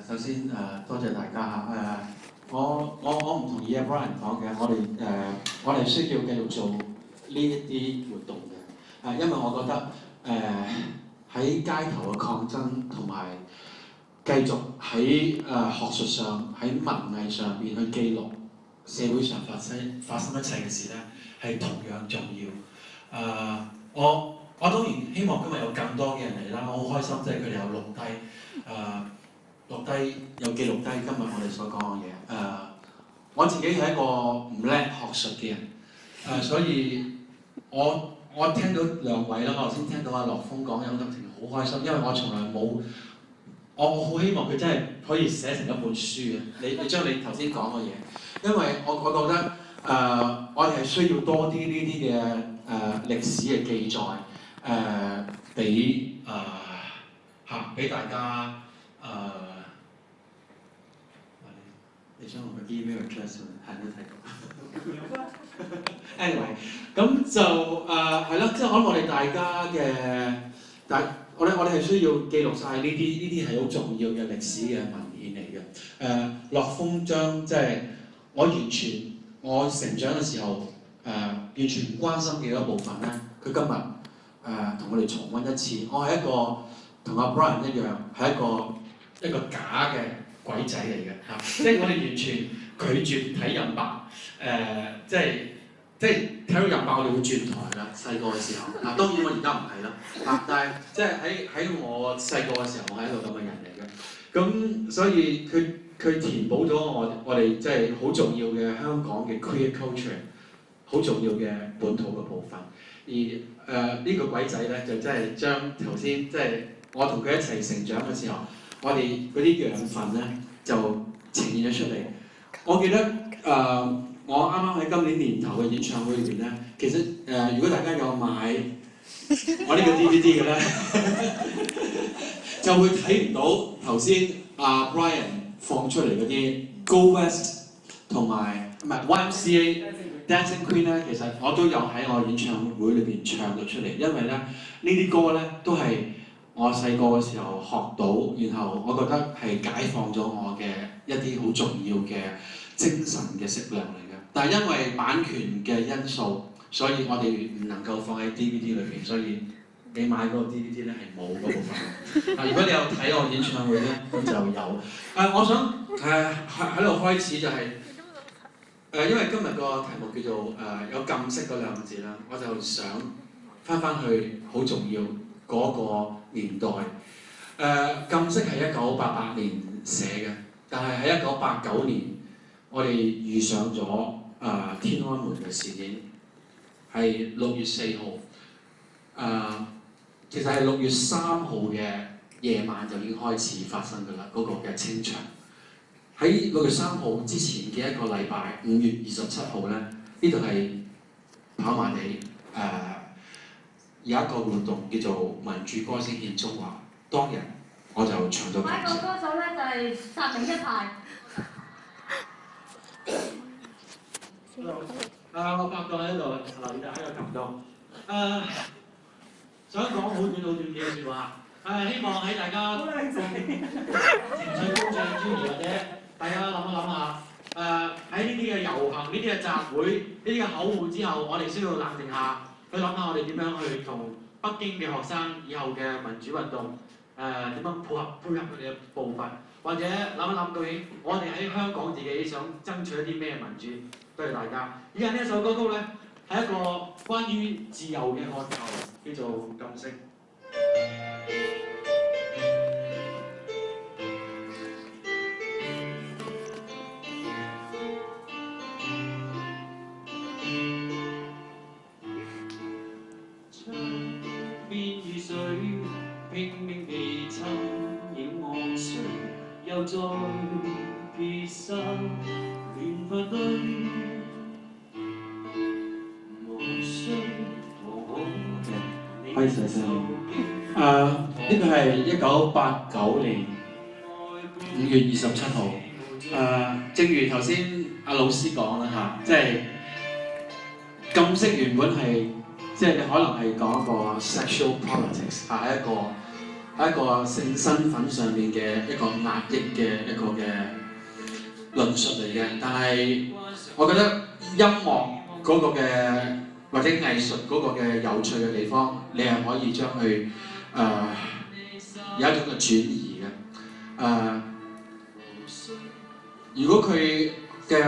首先多謝大家我唔同意阿 Brian 講嘅，我哋需要繼續做呢一啲活動嘅，因為我覺得喺街頭嘅抗爭同埋繼續喺學術上喺文藝上邊去記錄社會上發生一切嘅事咧，係同樣重要。我當然希望今日有更多嘅人嚟啦，我好開心，即係佢哋有錄低有記錄低今日我哋所講嘅嘢。我自己係一個唔叻學術嘅人，所以我聽到兩位啦，我頭先聽到阿樂峰講有感情，好開心，因為我從來冇，我好希望佢真係可以寫成一本書嘅。你將你頭先講嘅嘢，因為我覺得我哋係需要多啲呢啲嘅歷史嘅記載。俾大家你將我嘅 email address 係都睇到。anyway， 咁就係咯，即係可能我哋大家嘅，我哋係需要記錄晒呢啲係好重要嘅歷史嘅文獻嚟嘅。樂峰將即係我成長嘅時候完全唔關心嘅一部分咧，佢今日同我哋重溫一次。我係一個同阿 Brian 一樣，係一個假嘅鬼仔嚟嘅嚇，即係我哋完全拒絕睇任白，即係睇到任白我哋會轉台㗎。細個嘅時候，當然我而家唔係啦，但係即係喺我細個嘅時候，我係一個咁嘅人嚟嘅。咁所以佢填補咗我哋即係好重要嘅香港嘅 queer culture， 好重要嘅本土嘅部分。而呢個鬼仔咧就真係將頭先即係我同佢一齊成長嘅時候，我哋嗰啲養分咧就呈現咗出嚟。我記得我啱啱喺今年年頭嘅演唱會裏邊咧，其實如果大家有買我呢個 DVD 嘅咧，就會睇唔到頭先阿 Brian 放出嚟嗰啲 Go West 同埋唔係 YMCA。Dancing Queen 咧，其實我都有喺我演唱會裏邊唱咗出嚟，因為咧呢啲歌咧都係我細個嘅時候學到，然後我覺得係解放咗我嘅一啲好重要嘅精神嘅食糧嚟嘅。但係因為版權嘅因素，所以我哋唔能夠放喺 DVD 裏邊，所以你買嗰個 DVD 咧係冇嗰部分。如果你有睇我演唱會咧，咁就有。我想喺度開始就係。因為今日個題目叫做有禁色嗰兩個字啦，我就想翻去好重要嗰個年代。禁色係1988年寫嘅，但係喺1989年我哋遇上咗天安門嘅事件，係6月4號。其實係6月3號嘅夜晚就已經開始發生㗎啦，嗰個嘅清場。喺6月3號之前嘅一個禮拜，5月27號咧，呢度係跑馬地有一個活動叫做民主歌聲獻中華，當日我就唱咗。下一個歌手咧就係殺定一派。我發覺喺度留意喺度撳到。想講好短嘅説話。希望喺大家情緒高漲之餘，或者大家諗一諗下，喺呢啲嘅遊行、呢啲嘅集會、呢啲嘅口號之後，我哋需要冷靜下，去諗下我哋點樣去同北京嘅學生以後嘅民主運動點樣配合佢哋嘅步伐，或者諗一諗究竟我哋喺香港自己想爭取一啲咩民主。多謝大家。以下呢一首歌曲咧係一個關於自由嘅渴求，叫做《禁色》。拼命地親影岸水，又再結生亂發堆，無需討好嘅。可以細聲啲。呢個係1989年5月27號。正如頭先阿老師講啦嚇，即係禁色原本係。即係你可能係講一個 sexual politics，係一個喺一個性身份上面嘅一個壓抑嘅一個嘅論述嚟嘅。但係我覺得音樂嗰個嘅或者藝術嗰個嘅有趣嘅地方，你係可以將佢有一種嘅轉移嘅。如果佢嘅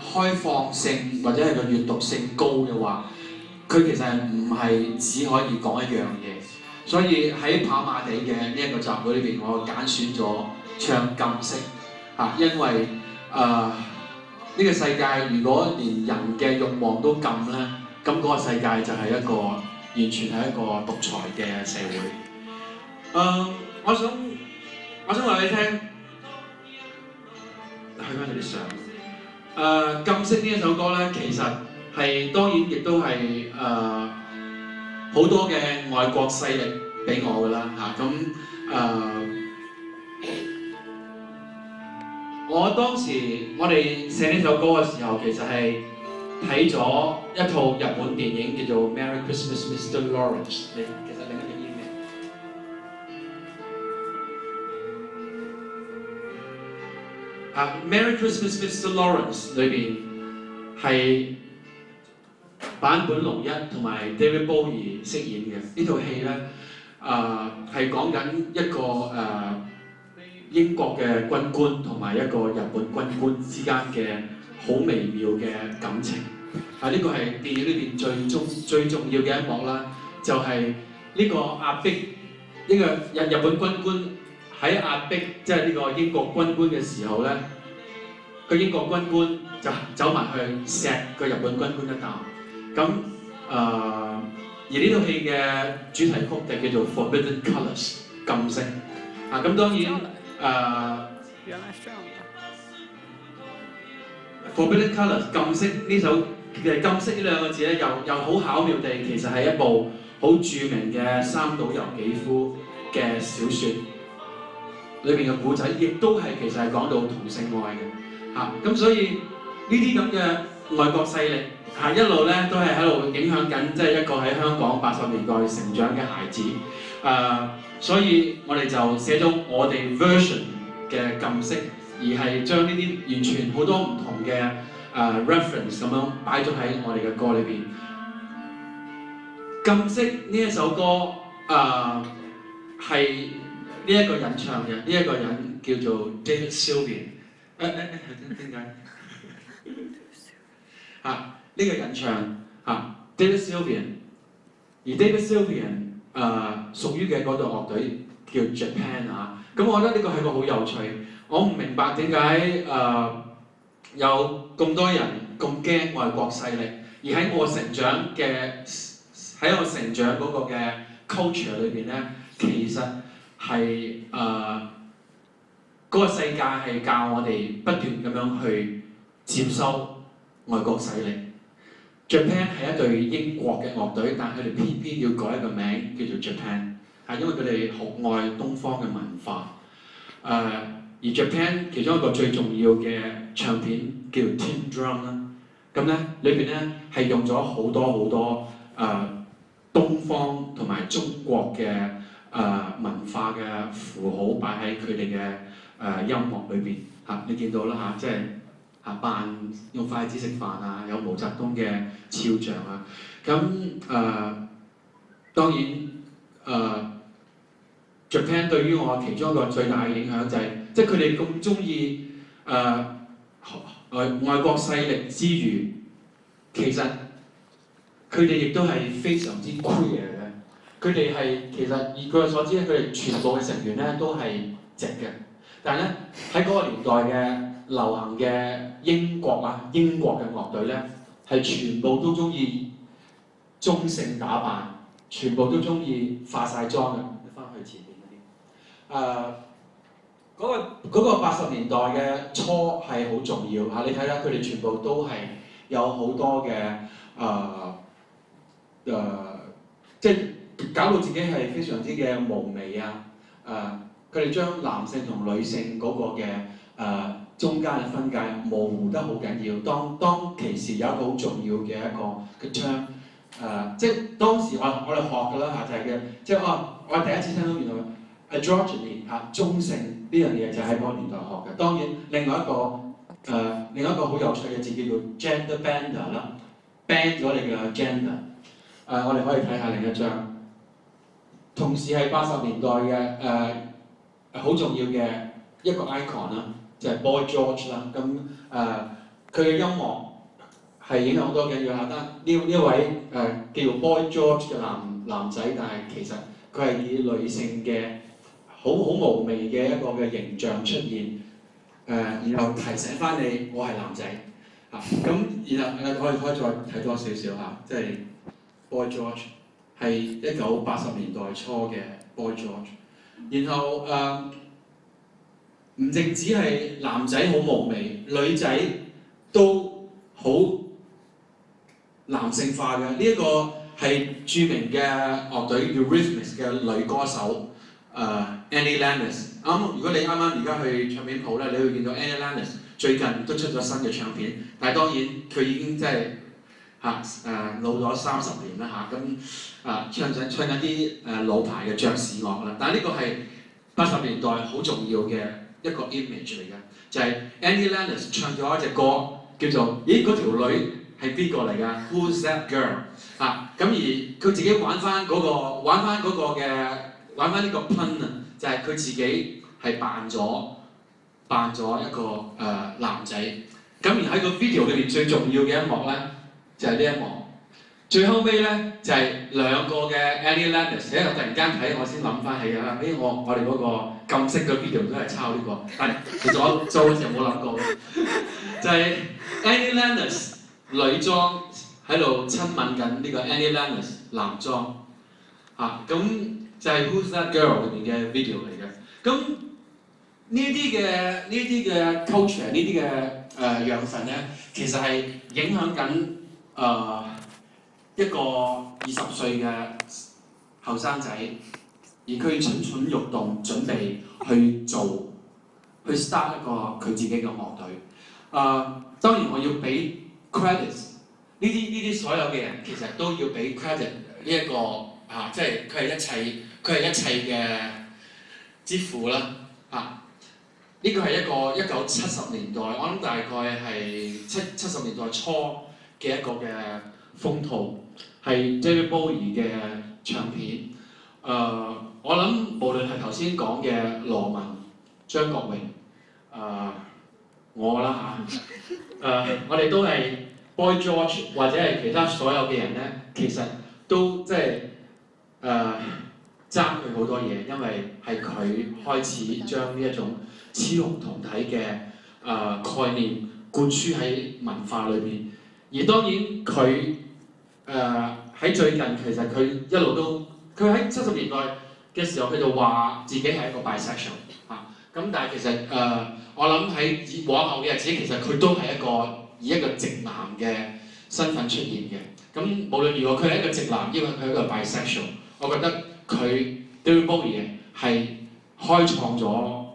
開放性或者係個閱讀性高嘅話，佢其實唔係只可以講一樣嘢。所以喺跑馬地嘅呢一個集會裏邊，我揀選咗唱禁色嚇，因為呢個世界如果連人嘅慾望都禁咧，咁嗰個世界就係一個完全係一個獨裁嘅社會。我想話你聽，去翻啲相。禁色呢一首歌咧，其實係當然亦都係好多嘅外國勢力俾我㗎啦嚇。我當時我哋寫呢首歌嘅時候，其實係睇咗一套日本電影叫做《Merry Christmas, Mr. Lawrence》。其實另一個 email。Merry Christmas, Mr. Lawrence》裏邊係坂本龍一同埋 David Bowie 飾演嘅呢套戲咧，係講緊一個英國嘅軍官同埋一個日本軍官之間嘅好微妙嘅感情。呢個係電影裏邊最重要嘅一幕啦，就係呢個壓迫呢個日本軍官喺壓迫即係呢個英國軍官嘅時候咧，個英國軍官就走埋去錫個日本軍官一啖。咁而呢套戲嘅主題曲就叫做《Forbidden Colours》禁色。咁當然原來係《Forbidden Colours》禁色呢首嘅禁色呢兩個字咧，又好巧妙地，其實係一部好著名嘅三島由紀夫嘅小説裏邊嘅故仔，亦都係其實係講到同性愛嘅咁所以呢啲咁嘅外國勢力一路咧都係喺度影響緊，即係一個喺香港80年代成長嘅孩子。所以我哋就寫咗我哋 version 嘅禁色，而係將呢啲完全好多唔同嘅reference 咁樣擺咗喺我哋嘅歌裏邊。禁色呢一首歌係呢一個人唱嘅，呢一個人叫做 David Sylvian。點解？呢個人唱David Sylvian， 而 David Sylvian 屬於嘅嗰隊樂隊叫 Japan 咁我覺得呢個係個好有趣。我唔明白點解有咁多人咁驚外國勢力，而喺我成長嗰個嘅 culture 裏邊咧，其實係嗰個世界係教我哋不斷咁樣去接收外國勢力。Japan 係一隊英國嘅樂隊，但係佢哋偏偏要改一個名叫做 Japan， 因為佢哋酷愛東方嘅文化。而 Japan 其中一個最重要嘅唱片叫 Tin Drum 啦，咁咧裏邊咧係用咗好多東方同埋中國嘅文化嘅符號擺喺佢哋嘅音樂裏邊你見到啦即係。扮用筷子食飯有毛澤東嘅肖像當然Japan 對於我其中一個最大嘅影響就係，即係佢哋咁中意外國勢力之餘，其實佢哋亦都係非常之 queer 嘅。佢哋係其實以據我所知佢哋全部嘅成員咧都係直嘅，但係咧喺嗰個年代嘅流行嘅英國嘅樂隊咧，係全部都中意中性打扮，全部都中意化晒妝嘅。你翻去前面嗰啲，嗰個80年代嘅初係好重要你睇下佢哋全部都係有好多嘅即係搞到自己係非常之嘅無媚佢哋將男性同女性嗰個嘅中間嘅分界模糊得好緊要。當其時有一個好重要嘅一個嘅 term， 即係當時我哋學㗎啦就係嘅，即係我第一次聽到原來 androgyny 中性呢樣嘢就喺嗰個年代學嘅。當然另外一個好有趣嘅字叫做 gender bender 啦 ，band 咗你嘅 gender。我哋可以睇下另一張，同時係80年代嘅好重要嘅一個 icon 啦，就係 Boy George 啦。咁佢嘅音樂係影響好多嘅，要下得呢位叫做 Boy George 嘅男仔，但係其實佢係以女性嘅好無味嘅一個嘅形象出現，然後提醒翻你我係男仔咁然後我哋可以再睇多少少即係 Boy George 係1980年代初嘅 Boy George， 然後唔淨止係男仔好無味，女仔都好男性化嘅。呢一個係著名嘅樂隊 Eurythmics 嘅女歌手Annie Lennox。如果你啱而家去唱片鋪咧，你會見到 Annie Lennox 最近都出咗新嘅唱片，但係當然佢已經真係老咗30年啦唱緊啲老牌嘅爵士樂啦。但係呢個係80年代好重要嘅一個 image 嚟嘅，就係 Annie Lennox 唱咗一隻歌叫做咦嗰條女係邊個嚟㗎 ？Who's that girl？ 咁而佢自己玩翻呢個 pun 就係佢自己係扮咗一個男仔。咁而喺個 video 裏邊最重要嘅一幕咧，就係呢一幕。最後尾咧就係兩個嘅 Annie Lennox， 我突然間睇我先諗翻起我哋嗰個禁色嘅 video 都係抄呢個，但係其實我做嘅時候冇諗過嘅，就係 Annie Lennox 女裝喺度親吻緊呢個 Annie Lennox 男裝咁就係 Who's That Girl 裏面嘅 video 嚟嘅。咁呢啲嘅 culture 呢啲嘅養分咧，其實係影響緊一個20歲嘅後生仔，而佢蠢蠢欲動，準備去 start 一個佢自己嘅樂隊。當然我要俾 credit 呢啲所有嘅人，其實都要俾 credit 呢一個即係佢係一切嘅之父啦呢個係一個1970年代，我諗大概係70年代初嘅一個嘅風套，係 David Bowie 嘅唱片。我諗無論係頭先講嘅羅文、張國榮、我啦我哋都係 Boy George 或者係其他所有嘅人咧，其實都即係爭佢好多嘢，因為係佢開始將呢一種雌雄同體嘅概念灌輸喺文化裏邊。而當然佢喺最近其實佢一路都佢喺70年代嘅時候，佢就話自己係一個 bisexual 咁但係其實我諗喺往後嘅日子，其實佢都係以一個直男嘅身份出現嘅。咁無論如何，佢係一個直男，因為佢係一個 bisexual， 我覺得佢 David Bowie 係開創咗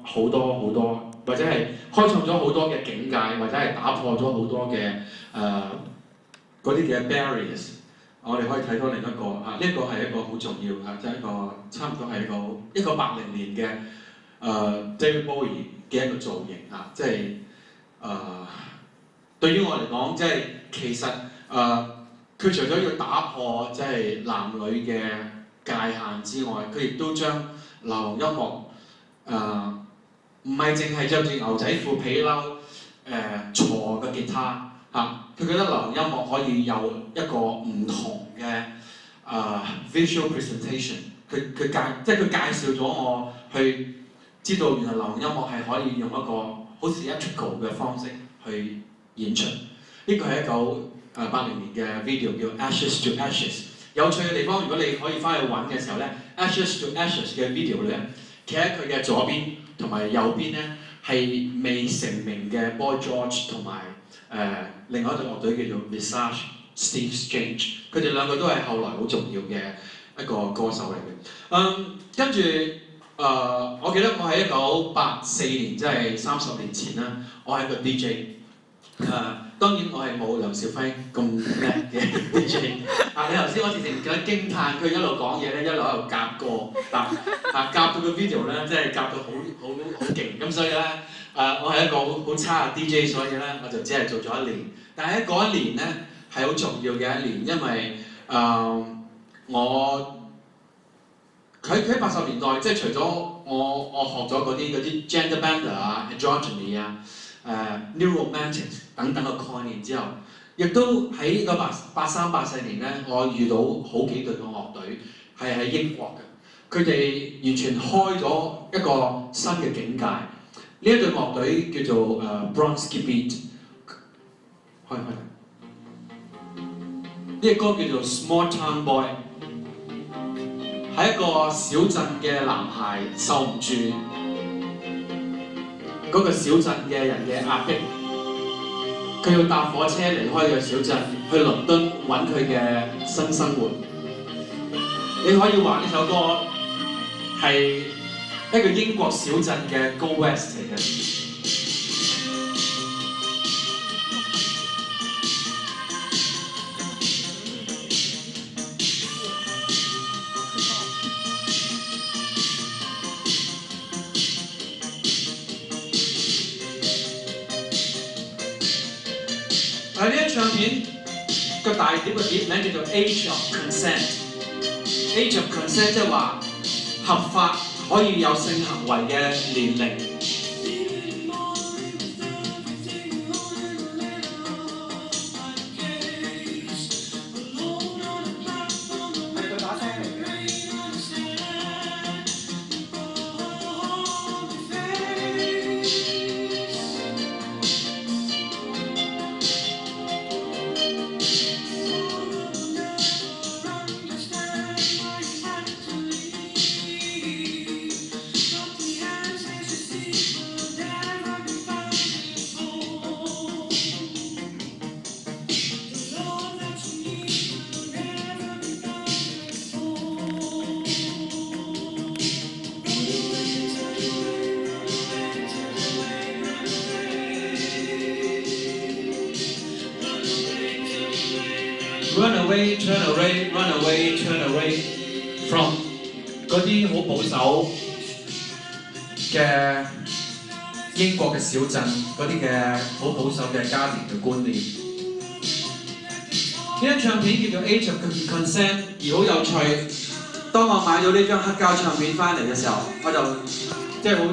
好多，或者係開創咗好多嘅境界，或者係打破咗好多嘅嗰啲嘅 barriers。我哋可以睇到另一個呢一個係一個好重要即係一個差唔多係一個80年嘅David Bowie 嘅一個造型即係對於我嚟講，即係其實佢除咗要打破即係男女嘅界限之外，佢亦都將流行音樂唔係淨係着住牛仔褲皮褸鋤嘅吉他佢覺得流行音樂可以有一個唔同嘅visual presentation。佢介紹咗我去知道原來流行音樂係可以用一個好 theatrical 嘅方式去演出。呢個係1980年嘅 video 叫 Ashes to Ashes。有趣嘅地方，如果你可以翻去揾嘅時候咧 ，Ashes to Ashes 嘅 video 咧，企喺佢嘅左邊同埋右邊咧係未成名嘅 Boy George 同埋另外一隊樂隊叫做 Visage、Steve Strange， 佢哋兩個都係後來好重要嘅一個歌手嚟嘅。跟住我記得我喺1984年，即係30年前啦，我係一個 DJ。當然我係冇梁兆輝咁叻嘅 DJ。你頭先我直情覺得驚歎，佢一路講嘢咧，一路喺度夾歌，夾到個 video 咧，真係夾到好勁。咁所以咧，我係一個好差嘅 DJ， 所以咧我就只係做咗1年。但係喺嗰1年咧係好重要嘅1年，因為佢喺80年代，即係除咗我學咗嗰啲 gender bender 啊、androgyny 啊、new romantics 等等嘅概念之後，亦都喺個83、84年咧，我遇到好幾隊嘅樂隊係喺英國嘅，佢哋完全開咗一個新嘅境界。呢一隊樂隊叫做Bronski Beat， 開。呢隻歌叫做 Small Town Boy。係一個小鎮嘅男孩受唔住嗰個小鎮嘅人嘅壓迫，佢要搭火車離開個小鎮，去倫敦揾佢嘅新生活。你可以話呢首歌係一個英國小鎮嘅 Go West 嚟嘅。呢一唱片個大碟嘅碟名叫做 Age of Consent。Age of Consent 即係話合法可以有性行為嘅年齡。Run away, turn away, run away, turn away from 嗰啲好保守嘅英國嘅小鎮，嗰啲嘅好保守嘅家庭嘅觀念。呢張唱片叫做 Age of Consent， 而好有趣。當我買到呢張黑膠唱片翻嚟嘅時候，我就即係好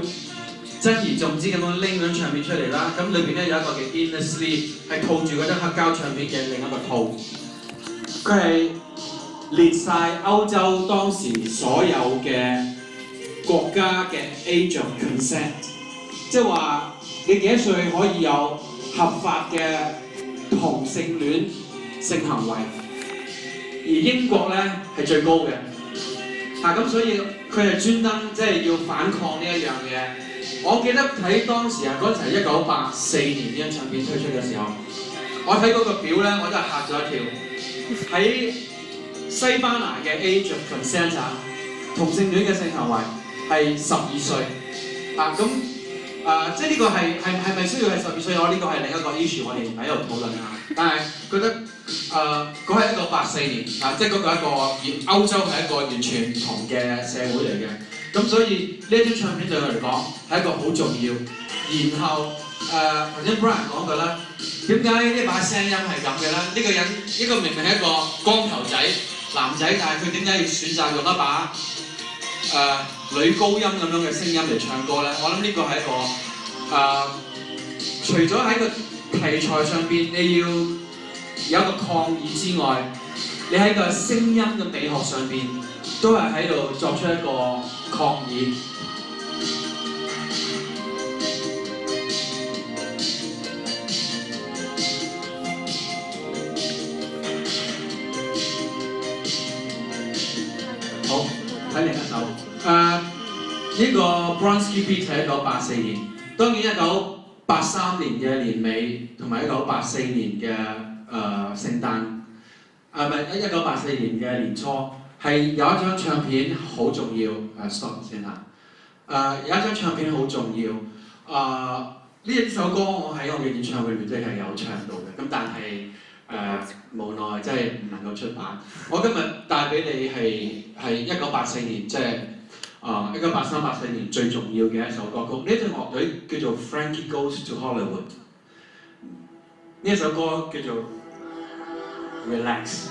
珍而重之咁樣拎張唱片出嚟啦。咁裏邊咧有一個嘅 inner sleeve 係套住嗰張黑膠唱片嘅另一個套。佢係列晒歐洲當時所有嘅國家嘅 age of consent， 即係話你幾多歲可以有合法嘅同性戀性行為，而英國咧係最高嘅。咁所以佢係專登即係要反抗呢一樣嘢。我記得睇當時嗰陣係1984年呢張唱片推出嘅時候，我睇嗰個表咧，我真係嚇咗一跳。喺西班牙嘅 Age of Consent 同性戀嘅性行為係12歲即係呢個係咪需要係12歲？我呢個係另一個 issue， 我哋喺度討論下。但係覺得嗰係1984年即係嗰個一個歐洲係一個完全唔同嘅社會嚟嘅。咁所以呢一張唱片對我嚟講係一個好重要。然後頭先 Brian 講過啦。點解呢把聲音係咁嘅咧？呢個人呢個明明係一個光頭仔男仔，但係佢點解要選擇用一把女高音咁樣嘅聲音嚟唱歌咧？我諗呢個係一個除咗喺個題材上邊你要有一個抗議之外，你喺個聲音嘅美學上邊都係喺度作出一個抗議。好，睇另一首。呢個 Bronski Beat 係1984年，當然1983年嘅年尾同埋1984年嘅聖誕，唔係1984年嘅年初，係有一張唱片好重要。stop 先嚇。有一張唱片好重要。呢首歌我喺我嘅演唱會裏面都係有唱到嘅，咁但係無奈真係唔能夠出版。我今日帶俾你係1984年，即係1983、84年最重要嘅一首歌曲。呢支樂隊叫做 Frankie Goes to Hollywood。呢一首歌叫做 Relax。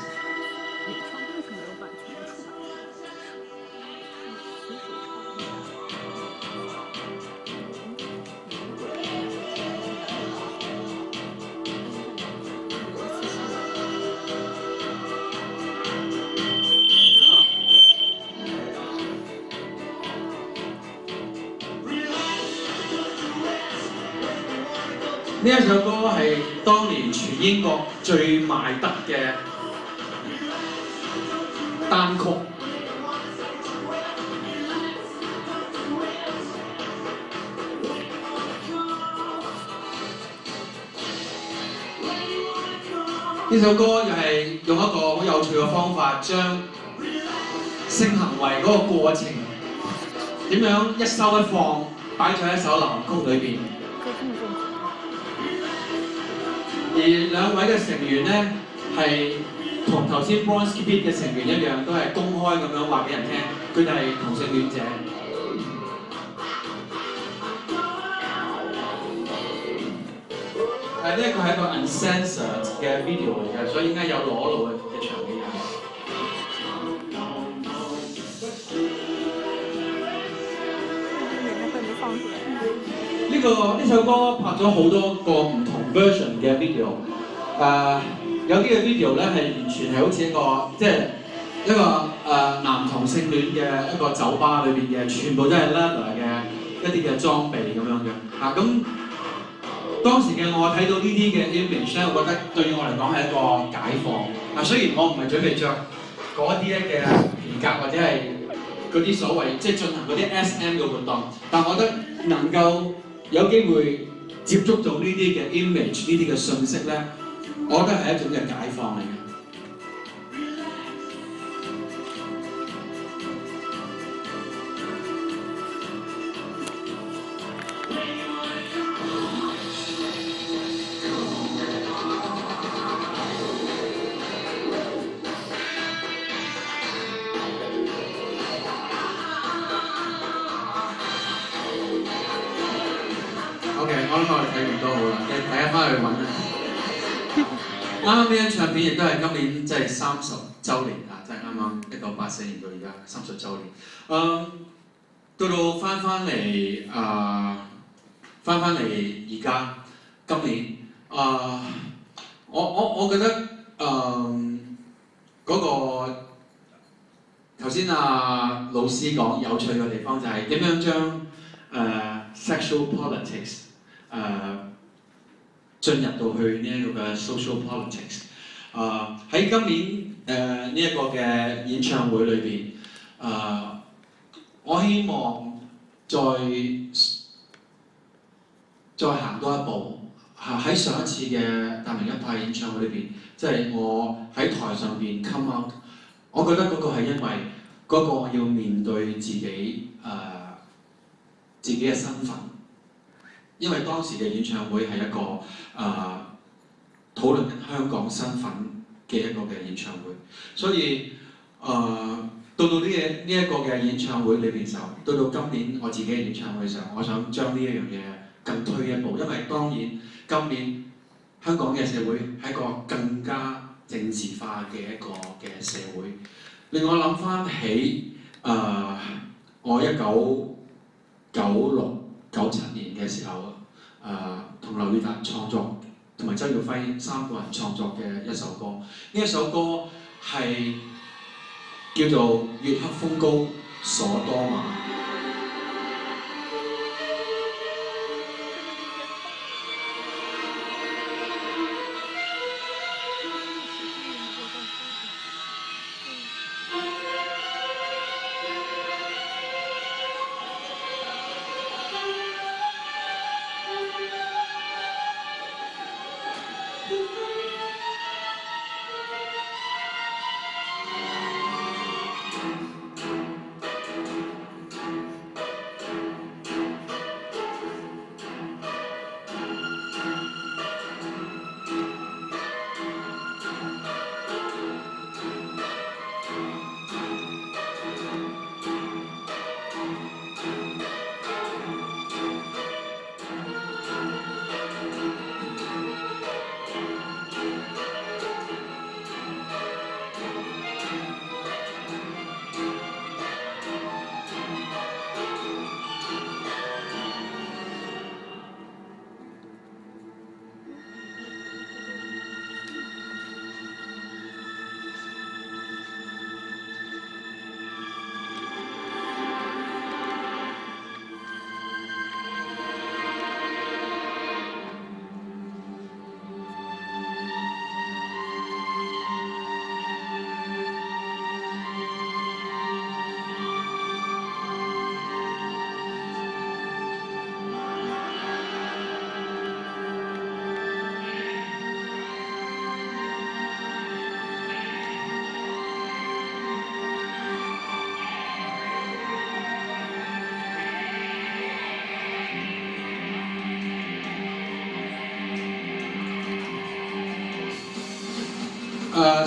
呢一首歌係當年全英國最賣得嘅單曲。呢首歌又係用一個好有趣嘅方法，將性行為嗰個過程點樣一收一放擺咗喺一首流行曲裏邊。而兩位嘅成員咧係同頭先 Bronski Beat 嘅成員一樣，都係公開咁樣話俾人聽，佢哋係同性戀者。呢一個係一個 uncensored 嘅 video 嚟嘅，所以應該有裸露嘅場面。呢首歌拍咗好多個唔同 version 嘅 video， 有啲嘅 video 咧係完全係好似一個男同性戀嘅一個酒吧裏邊嘅，全部都係 leather 嘅一啲嘅裝備咁樣嘅。咁當時嘅我睇到呢啲嘅 image 咧，我覺得對於我嚟講係一個解放。雖然我唔係準備着嗰啲嘅皮革或者係嗰啲所謂即係進行嗰啲 SM 嘅活動，但我覺得能夠有機會接觸到呢啲嘅 image 呢啲嘅信息咧，我覺得係一種嘅解放嚟嘅。OK， 我諗我哋睇咁多好啦，大家翻去揾啦。啱啱呢張唱片亦都係今年即係30週年啊，即係啱啱1984年到而家30週年。到翻嚟而家今年我覺得嗰個頭先老師講有趣嘅地方就係點樣將sexual politics 進入到去呢一個嘅 social politics。喺今年呢一個嘅演唱會裏邊，我希望再行多一步。喺上一次嘅達明一派演唱會裏邊，即係我喺台上邊 come out， 我覺得嗰個係因為嗰個我要面對自己嘅身份。因為當時嘅演唱會係一個討論香港身份嘅一個嘅演唱會，所以到呢一個嘅演唱會裏邊時候，到今年我自己嘅演唱會嘅時候，我想將呢一樣嘢更推一步，因為當然今年香港嘅社會係一個更加政治化嘅一個嘅社會，令我諗翻起我1996、97年嘅時候，同劉以達創作，同埋周耀輝3個人創作嘅一首歌。呢一首歌係叫做《月黑風高鎖多瑪》。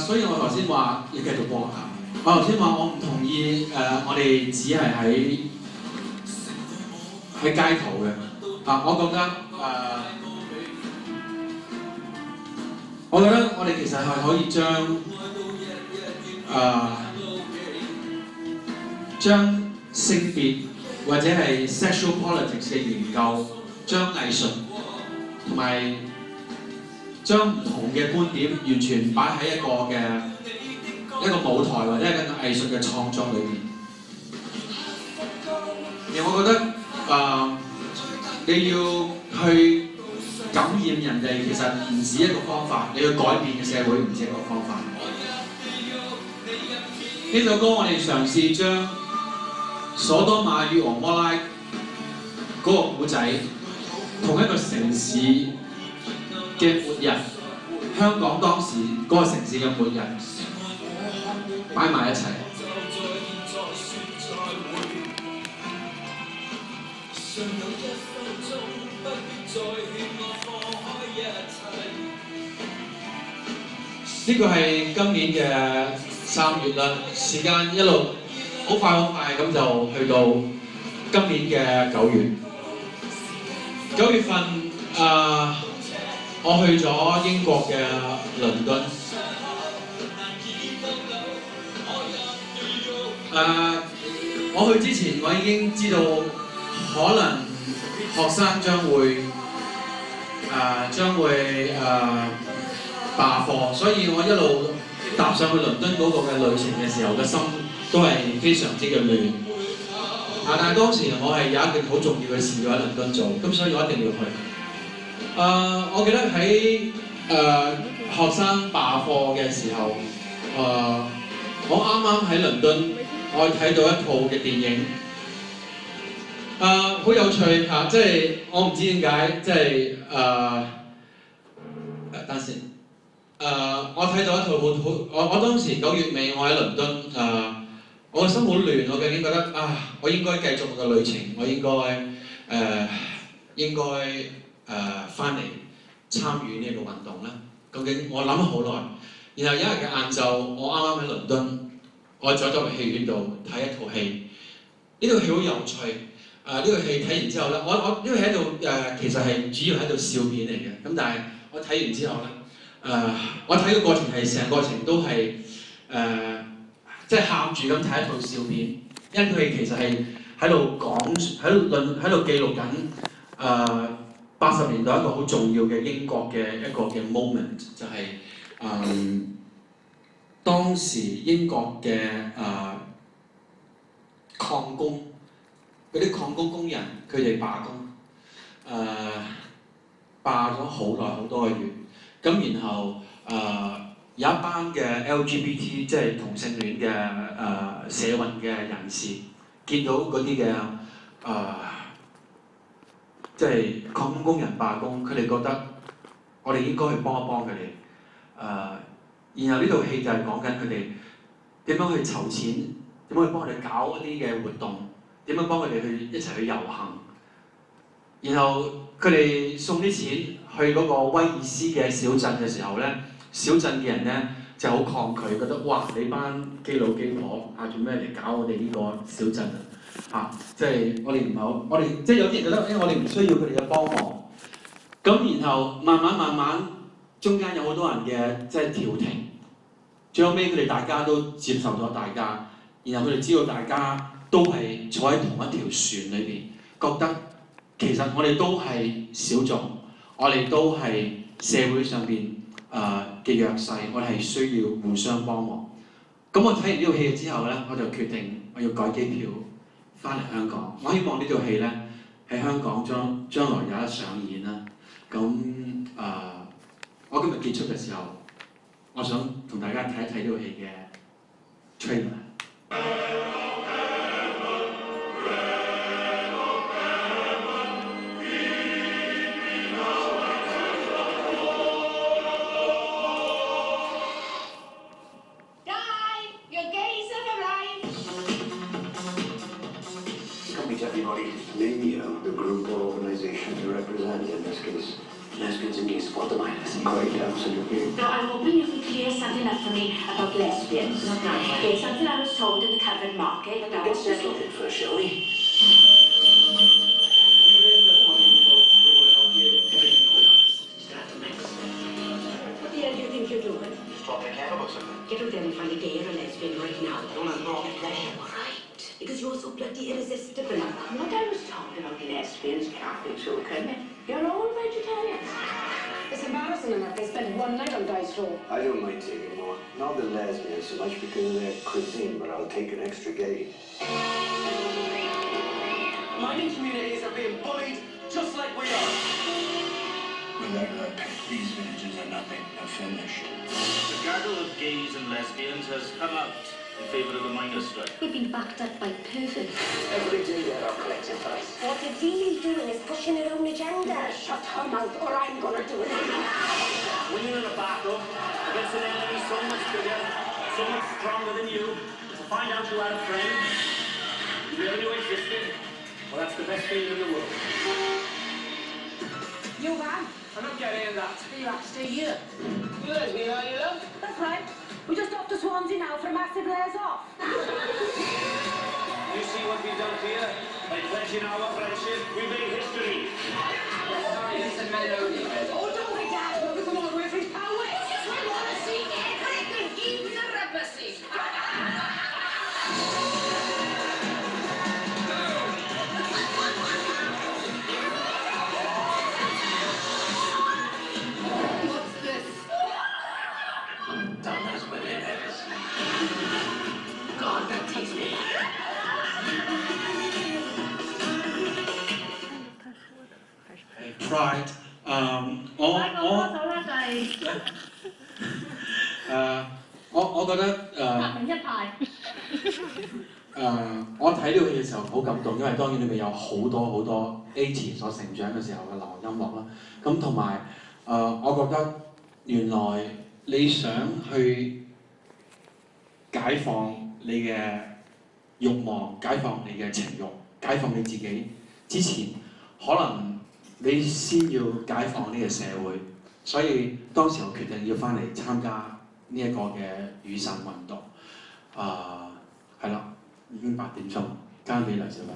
所以我頭先話要繼續播下。我頭先話我唔同意我哋只係喺街頭嘅。我覺得我哋其實係可以將性別或者係 sexual politics 嘅研究，將藝術同埋將唔同嘅觀點完全擺喺一個舞台或者係一個藝術嘅創作裏面。而我覺得你要去感染人哋，其實唔止一個方法，你要改變嘅社會唔止一個方法。呢首歌我哋嘗試將所多瑪與蛾摩拉嗰個古仔，同一個城市嘅末日，香港當時嗰個城市嘅末日擺埋一齊。呢個係今年嘅3月啦，時間一路好快咁就去到今年嘅9月。9月份我去咗英國嘅倫敦。我去之前我已經知道可能學生將會罷課，所以我一路踏上去倫敦嗰個嘅旅程嘅時候，個心都係非常之嘅亂。但係當時我係有一件好重要嘅事要喺倫敦做，咁所以我一定要去。我記得喺學生罷課嘅時候，我啱啱喺倫敦，我睇到一套嘅電影，好有趣嚇，即係我唔知點解，即係等陣。我睇到一套我當時9月尾我喺倫敦，我個心好亂，我究竟覺得我應該繼續我嘅旅程，我應該翻嚟參與呢個運動咧。究竟我諗咗好耐，然後有一日嘅晏晝，我啱啱喺倫敦，我走咗去戲院度睇一套戲。呢套戲好有趣，呢套戲睇完之後咧，我因為喺度其實係主要喺度笑片嚟嘅，咁但係我睇完之後咧。我睇嘅過程係成個過程都係即係喊住咁睇一套笑片，因為佢其實係喺度喺度記錄緊80年代一個好重要嘅英國嘅一個嘅 moment， 就係當時英國嘅礦工嗰啲礦工工人佢哋罷工，罷咗好多個月。咁然後有一班嘅 LGBT 即係同性戀嘅社運嘅人士，見到嗰啲嘅即係礦工工人罷工，佢哋覺得我哋應該去幫一幫佢哋。然後呢套戲就係講緊佢哋點樣去籌錢，點樣去幫佢哋搞一啲嘅活動，點樣幫佢哋一齊去遊行。然後佢哋送啲錢去嗰個威爾斯嘅小鎮嘅時候咧，小鎮嘅人咧就好抗拒，覺得哇你班基佬基婆做咩嚟搞我哋呢個小鎮即係我哋唔係好，我哋即係有啲人覺得我哋唔需要佢哋嘅幫忙。咁然後慢慢中間有好多人嘅即係調停，最後尾佢哋大家都接受咗大家，然後佢哋知道大家都係坐喺同一條船裏邊，覺得。其實我哋都係小眾，我哋都係社會上邊嘅弱勢，我哋係需要互相幫忙。咁我睇完呢套戲之後咧，我就決定我要改機票翻嚟香港。我希望呢套戲咧喺香港將來有得上演啦。咁我今日結束嘅時候，我想同大家睇一睇呢套戲嘅 trailer。Name the group or organization you represent in this case. Lesbians and gays support the minors. Quite absolutely. Now, I'm hoping you can clear something up for me about lesbians. Not now. Okay, something I was told in the covered market, but now Let's settle it first, shall we? We raised that money because we want to help you. Everything going on. Start the mix. what the hell do you think you're doing? Just talking about something. Get out there and find a gay or a lesbian right now. Don't have no pleasure. Right, because you're so bloody irresistible. What I was talking about lesbians can't be so, can it? You're all vegetarians. It's embarrassing enough they spend one night on Guy's Row. I don't mind taking more. Not the lesbians so much because of their cuisine, but I'll take an extra gay. Mining communities are being bullied just like we are. Remember, these villages are nothing. They're finished. The gaggle of gays and lesbians has come out in favour of the miners' strike. We've been backed up by perverts. Every day they're our collective price. What they're really doing is pushing their own agenda. Shut her mouth or I'm gonna do it. When you're in a battle against an enemy so much bigger, so much stronger than you, to find out you had a friend, you never knew existed, well, that's the best feeling in the world. You man, I'm not getting in that. you have to stay here. You lesbian, are you, love? That's right. We just off to Swansea now for a massive layers off. You see what we've done here? By pledging our friendship, we made history. Sorry, listen, Melody. Oh, don't be daft. We'll come all the way from his power. We want to see everything. Even the rubber seat. What's this? Donna's bananas. God, that tastes me. Pride， 我嗰首咧就係我覺得革命一派。我睇呢套戲嘅時候好感動，因為當然裏面有好多 80所成長嘅時候嘅流行音樂啦。咁同埋我覺得原來你想去解放你嘅慾望，解放你嘅情慾，解放你自己之前，可能你先要解放呢個社會。所以當時我決定要翻嚟參加呢一個嘅雨傘運動。係啦，已經8點鐘，交俾梁小偉。